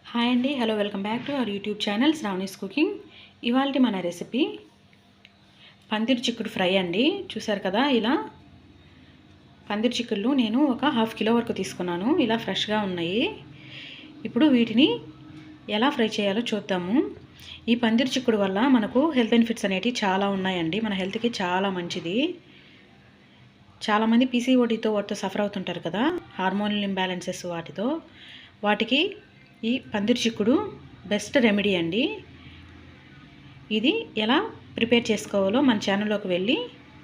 Hi అండి, hello, welcome back to our YouTube channel Shravani's cooking. ఇవాళ మన రెసిపీ పందిరి చిక్కుడు ఫ్రై అండి. చూసారు కదా, ఇలా పందిరి చిక్కుళ్ళు నేను ఒక ½ కిలో వరకు తీసుకున్నాను. ఇలా ఫ్రెష్గా ఉన్నాయి. ఇప్పుడు వీటిని ఎలా ఫ్రై చేయాలో చూద్దాము. ఈ పందిరి చిక్కుడు వల్ల మనకు హెల్త్ బెనిఫిట్స్ అనేవి చాలా ఉన్నాయండి. మన హెల్త్కి చాలా మంచిది. చాలామంది పీసీఓడితో వాటితో సఫర్ అవుతుంటారు కదా, హార్మోనల్ ఇంబ్యాలెన్సెస్ వాటికి ఈ పందిరి చిక్కుడు బెస్ట్ రెమెడీ అండి. ఇది ఎలా ప్రిపేర్ చేసుకోవాలో మన ఛానల్లోకి వెళ్ళి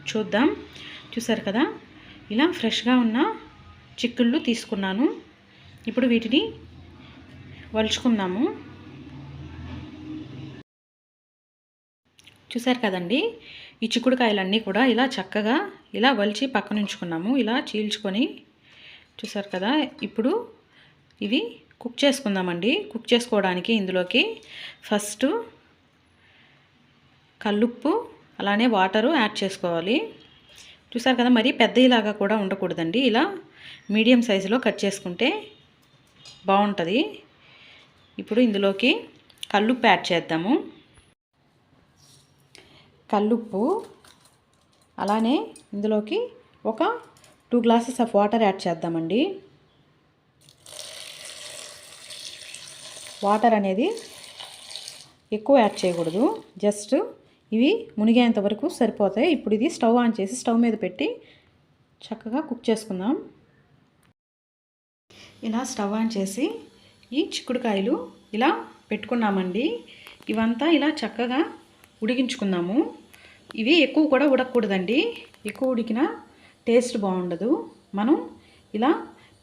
చూద్దాం. చూసారు కదా, ఇలా ఫ్రెష్గా ఉన్న చిక్కుళ్ళు తీసుకున్నాను. ఇప్పుడు వీటిని వలుచుకుందాము. చూసారు కదండి, ఈ చిక్కుడుకాయలన్నీ కూడా ఇలా చక్కగా ఇలా వలిచి పక్కన ఉంచుకున్నాము. ఇలా చీల్చుకొని చూసారు కదా. ఇప్పుడు ఇవి కుక్ చేసుకుందామండి. కుక్ చేసుకోవడానికి ఇందులోకి ఫస్ట్ కల్లుప్పు అలానే వాటరు యాడ్ చేసుకోవాలి. చూసారు కదా, మరి పెద్దలాగా కూడా ఉండకూడదండి. ఇలా మీడియం సైజులో కట్ చేసుకుంటే బాగుంటుంది. ఇప్పుడు ఇందులోకి కల్లుప్పు యాడ్ చేద్దాము. కల్లుప్పు అలానే ఇందులోకి ఒక 2 గ్లాసెస్ ఆఫ్ వాటర్ యాడ్ చేద్దామండి. వాటర్ అనేది ఎక్కువ యాడ్ చేయకూడదు, జస్ట్ ఇవి మునిగేంత వరకు సరిపోతాయి. ఇప్పుడు ఇది స్టవ్ ఆన్ చేసి స్టవ్ మీద పెట్టి చక్కగా కుక్ చేసుకుందాం. ఇలా స్టవ్ ఆన్ చేసి ఈ చిక్కుడుకాయలు ఇలా పెట్టుకున్నామండి. ఇవంతా ఇలా చక్కగా ఉడికించుకుందాము. ఇవి ఎక్కువ కూడా ఉడకకూడదండి. ఎక్కువ ఉడికినా టేస్ట్ బాగుండదు. మనం ఇలా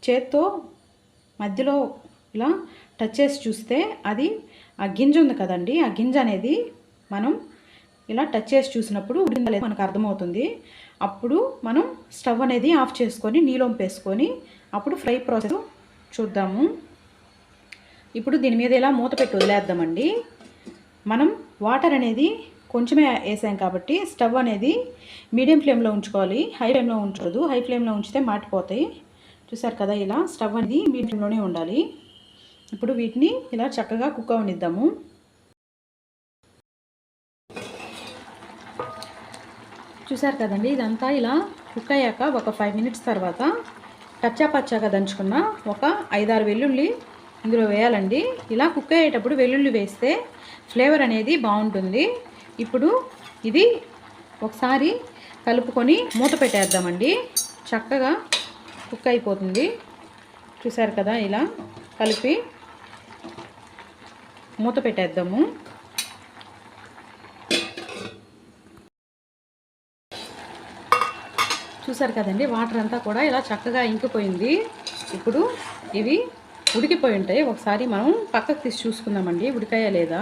చేత్తో మధ్యలో ఇలా టచ్ చేసి చూస్తే అది ఆ గింజ ఉంది కదండి, ఆ గింజ అనేది మనం ఇలా టచ్ చేసి చూసినప్పుడు ఉడికిందా లేదా మనకు అర్థమవుతుంది. అప్పుడు మనం స్టవ్ అనేది ఆఫ్ చేసుకొని నీళ్ళొంపేసుకొని అప్పుడు ఫ్రై ప్రాసెస్ చూద్దాము. ఇప్పుడు దీని మీద ఇలా మూత పెట్టి వదిలేద్దామండి. మనం వాటర్ అనేది కొంచెమే వేసాం కాబట్టి స్టవ్ అనేది మీడియం ఫ్లేమ్లో ఉంచుకోవాలి. హై ఫ్లేమ్లో ఉంచకూడదు. హై ఫ్లేమ్లో ఉంచితే మాడిపోతాయి. చూసారు కదా, ఇలా స్టవ్ అనేది మీడియం ఫ్లేమ్లోనే ఉండాలి. ఇప్పుడు వీటిని ఇలా చక్కగా కుక్ అవనిద్దాము. చూసారు కదండి, ఇదంతా ఇలా కుక్ అయ్యాక ఒక 5 మినిట్స్ తర్వాత కచ్చా పచ్చాగా దంచుకున్న ఒక 5-6 వెల్లుల్లి ఇందులో వేయాలండి. ఇలా కుక్ అయ్యేటప్పుడు వెల్లుల్లి వేస్తే ఫ్లేవర్ అనేది బాగుంటుంది. ఇప్పుడు ఇది ఒకసారి కలుపుకొని మూత పెట్టేద్దామండి. చక్కగా కుక్ అయిపోతుంది. చూసారు కదా, ఇలా కలిపి మూత పెట్టేద్దాము. చూసారు కదండి, వాటర్ అంతా కూడా ఇలా చక్కగా ఇంకిపోయింది. ఇప్పుడు ఇవి ఉడికిపోయి ఉంటాయి. ఒకసారి మనం పక్కకు తీసి చూసుకుందామండి, ఉడికాయా లేదా.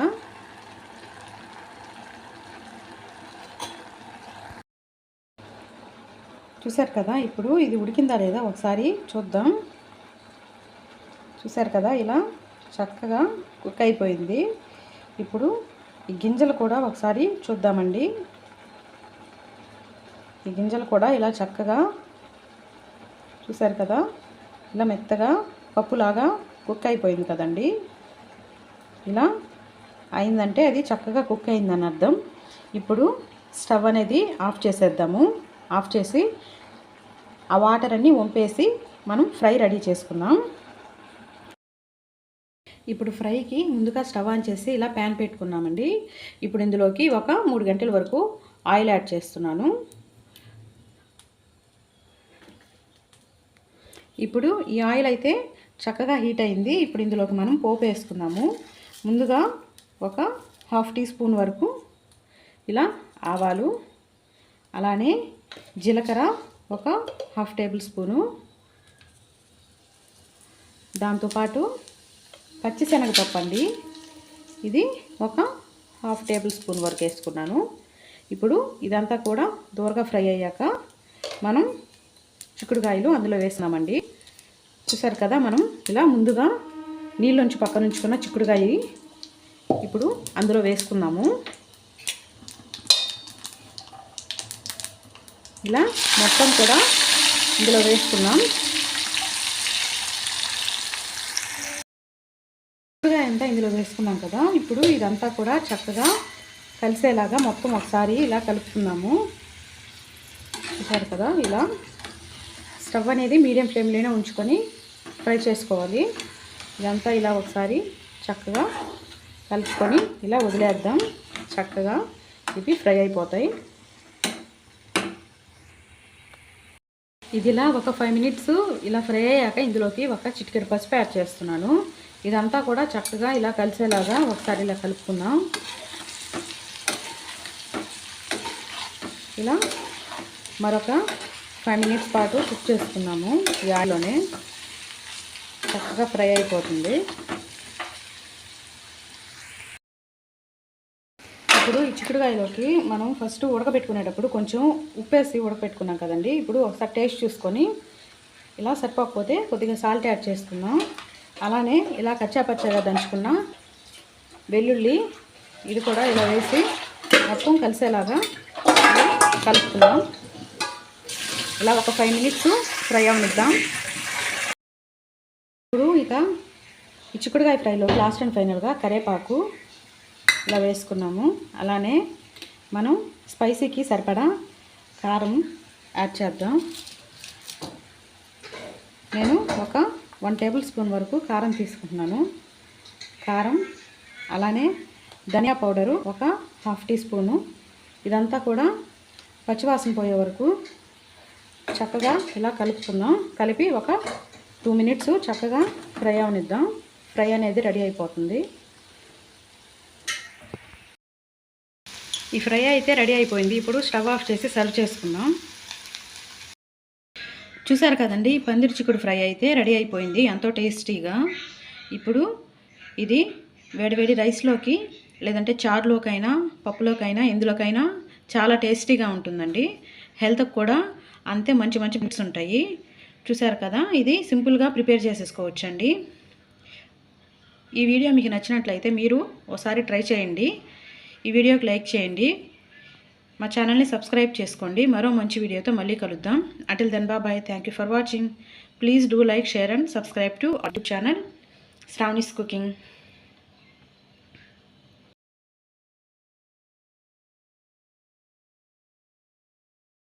చూసారు కదా, ఇప్పుడు ఇది ఉడికిందా లేదా ఒకసారి చూద్దాం. చూసారు కదా, ఇలా చక్కగా కుక్ అయిపోయింది. ఇప్పుడు ఈ గింజలు కూడా ఒకసారి చూద్దామండి. ఈ గింజలు కూడా ఇలా చక్కగా చూసారు కదా, ఇలా మెత్తగా పప్పులాగా కుక్ అయిపోయింది కదండి. ఇలా అయిందంటే అది చక్కగా కుక్ అయిందని అర్థం. ఇప్పుడు స్టవ్ అనేది ఆఫ్ చేసేద్దాము. ఆఫ్ చేసి ఆ వాటర్ అన్నీ వంపేసి మనం ఫ్రై రెడీ చేసుకుందాం. ఇప్పుడు ఫ్రైకి ముందుగా స్టవ్ ఆన్ చేసి ఇలా ప్యాన్ పెట్టుకున్నామండి. ఇప్పుడు ఇందులోకి ఒక 3 గంటల వరకు ఆయిల్ యాడ్ చేస్తున్నాను. ఇప్పుడు ఈ ఆయిల్ అయితే చక్కగా హీట్ అయింది. ఇప్పుడు ఇందులోకి మనం పోపు వేసుకుందాము. ముందుగా ఒక ½ టీ స్పూన్ వరకు ఇలా ఆవాలు, అలానే జీలకర్ర ఒక ½ టేబుల్ స్పూను, దాంతోపాటు పచ్చిశనగపప్పు అండి, ఇది ఒక ½ టేబుల్ స్పూన్ వరకు వేసుకున్నాను. ఇప్పుడు ఇదంతా కూడా దూరగా ఫ్రై అయ్యాక మనం చిక్కుడుకాయలు అందులో వేసినామండి. చూసారు కదా, మనం ఇలా ముందుగా నీళ్ళుంచి పక్కన ఉంచుకున్న చిక్కుడుకాయ ఇప్పుడు అందులో వేసుకున్నాము. ఇలా మొత్తం కూడా ఇందులో వేసుకున్నాం. చిక్కుడుకాయ అంతా ఇందులో వేసుకున్నాం కదా. ఇప్పుడు ఇదంతా కూడా చక్కగా కలిసేలాగా మొత్తం ఒకసారి ఇలా కలుపుకుందాము. చూసారు కదా, ఇలా స్టవ్ అనేది మీడియం ఫ్లేమ్లోనే ఉంచుకొని ఫ్రై చేసుకోవాలి. ఇదంతా ఇలా ఒకసారి చక్కగా కలుపుకొని ఇలా వదిలేద్దాం. చక్కగా ఇవి ఫ్రై అయిపోతాయి. ఇది ఇలా ఒక 5 మినిట్స్ ఇలా ఫ్రై అయ్యాక ఇందులోకి ఒక చిటికెడు పసుపు యాడ్ చేస్తున్నాను. ఇదంతా కూడా చక్కగా ఇలా కలిసేలాగా ఒకసారి ఇలా కలుపుకుందాం. ఇలా మరొక 5 మినిట్స్ పాటు కుక్ చేసుకున్నాము. ఈ ఆయిల్లోనే చక్కగా ఫ్రై అయిపోతుంది. ఇప్పుడు ఈ చిక్కుడుకాయలోకి మనం ఫస్ట్ ఉడకబెట్టుకునేటప్పుడు కొంచెం ఉప్పేసి ఉడకబెట్టుకున్నాం కదండి. ఇప్పుడు ఒకసారి టేస్ట్ చూసుకొని ఇలా సరిపోకపోతే కొద్దిగా సాల్ట్ యాడ్ చేసుకుందాం. అలానే ఇలా కచ్చాపచ్చాగా దంచుకున్న వెల్లుల్లి ఇది కూడా ఇలా వేసి మొత్తం కలిసేలాగా కలుపుకుందాం. ఇలా ఒక 5 మినిట్స్ ఫ్రై అవనిద్దాం. ఇప్పుడు ఇక ఈ చిక్కుడుకాయ ఫ్రైలో లాస్ట్ అండ్ ఫైనల్గా కరివేపాకు ఇలా వేసుకున్నాము. అలానే మనం స్పైసీకి సరిపడా కారం యాడ్ చేద్దాం. నేను ఒక 1 టేబుల్ స్పూన్ వరకు కారం తీసుకుంటున్నాను. కారం అలానే ధనియా పౌడరు ఒక 1/2 టీ స్పూను. ఇదంతా కూడా పచ్చివాసన పోయే వరకు చక్కగా ఇలా కలుపుకుందాం. కలిపి ఒక 2 మినిట్స్ చక్కగా ఫ్రై అవనిద్దాం. ఫ్రై అనేది రెడీ అయిపోతుంది. ఈ ఫ్రై అయితే రెడీ అయిపోయింది. ఇప్పుడు స్టవ్ ఆఫ్ చేసి సర్వ్ చేసుకుందాం. చూసారు కదండి, పందిరి చిక్కుడు ఫ్రై అయితే రెడీ అయిపోయింది, ఎంతో టేస్టీగా. ఇప్పుడు ఇది వేడివేడి రైస్లోకి లేదంటే చారులోకైనా పప్పులోకైనా ఎందులోకైనా చాలా టేస్టీగా ఉంటుందండి. హెల్త్కి కూడా అంతే మంచి మంచి బిట్స్ ఉంటాయి. చూసారు కదా, ఇది సింపుల్గా ప్రిపేర్ చేసేసుకోవచ్చండి. ఈ వీడియో మీకు నచ్చినట్లయితే మీరు ఒకసారి ట్రై చేయండి. ఈ వీడియోకి లైక్ చేయండి. మా ఛానల్ని సబ్స్క్రైబ్ చేసుకోండి. మరో మంచి వీడియోతో మళ్ళీ కలుద్దాం. Until then bye. Thank you for watching. Please do like, share and subscribe to our channel Shravani's cooking.